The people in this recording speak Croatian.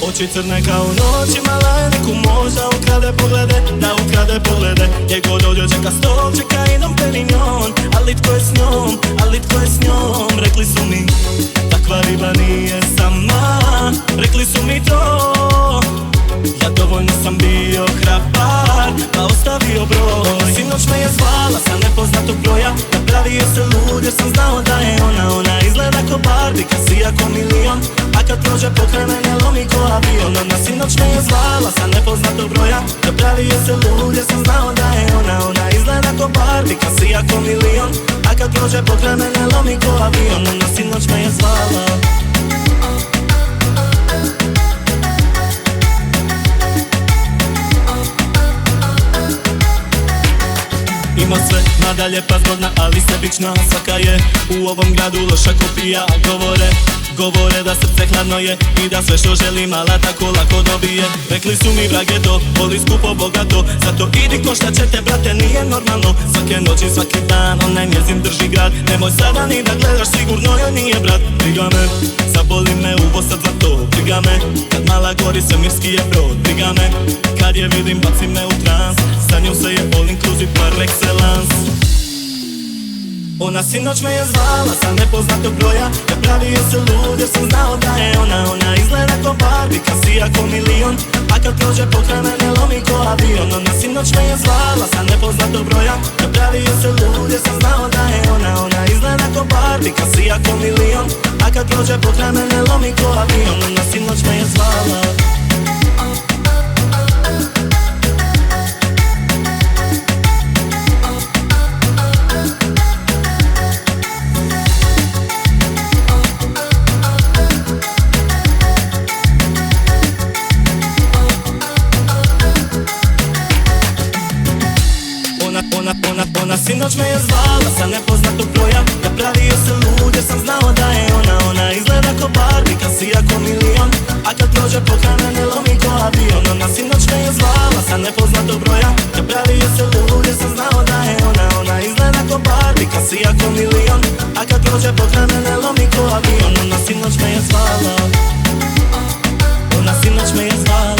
Oči crne kao noć, imala je neku moć da ukrade poglede, da ukrade poglede. Njegov dođe čeka stol, čeka i Dom Perignon. Ali tko je s njom, ali tko je s njom? Rekli su mi, takva riba nije sama. Rekli su mi to, ja dovoljno sam bio hrabar, pa ostavio broj. Sinoć me je zvala sa nepoznatog broja, napravio se lud jer sam znao da je ona. Ona izgleda ko Barbie, kasija ko milion, a kad prođe pokraj mene lomi ko avion. Ona sinoć me je zvala sa nepoznatog broja, napravio se lud jer sam znao da je ona. Ona izgleda ko Barbie, kasija ko milion, a kad prođe pokraj mene lomi ko avion. Ona sinoć me je zvala. Ima sve, mada lijepa, zgodna, ali sebična. Svaka je u ovom gradu loša kopija. Govore da srce hladno je i da sve što želi mala tako lako dobije. Rekli su mi vrag je to, voli skupo bogato, zato idi ko šta će te brate, nije normalno. Svake noći, svaki dan, onaj njezin drži grad. Nemoj sada ni da gledaš, sigurno joj nije brat. Briga me, zaboli me uvo sad za to. Briga me, kad mala gori svemirski je brod. Briga me, kad je vidim baci me u trans. Sa njom se je all inclusive par excellence. Ona sinoć me je zvala sa nepoznatog broja, napravio se lud jer sam znao da je ona. Ona izgleda ko Barbie, kasija ko milion, a kad prođe pokraj mene lomi ko avion. Ona sinoć me je zvala sa nepoznatog broja, napravio se lud jer sam znao da je ona. Ona izgleda ko Barbie, kasija ko milion, a kad prođe pokraj mene lomi ko avion. Ona sinoć me je zvala. Ona sinoć me je zvala sa nepoznatog broja, napravio se lud jer sam znao da je ona. Ona izgleda ko Barbie, kasija ko milion, a kad prođe pokraj mene lomi ko avion. Ona sinoć me je zvala sa nepoznatog broja, napravio se lud jer sam znao da je ona. Ona izgleda ko Barbie, kasija ko milion, a kad prođe pokraj mene lomi ko avion. Ona sinoć me je zvala. Ona sinoć me je zvala.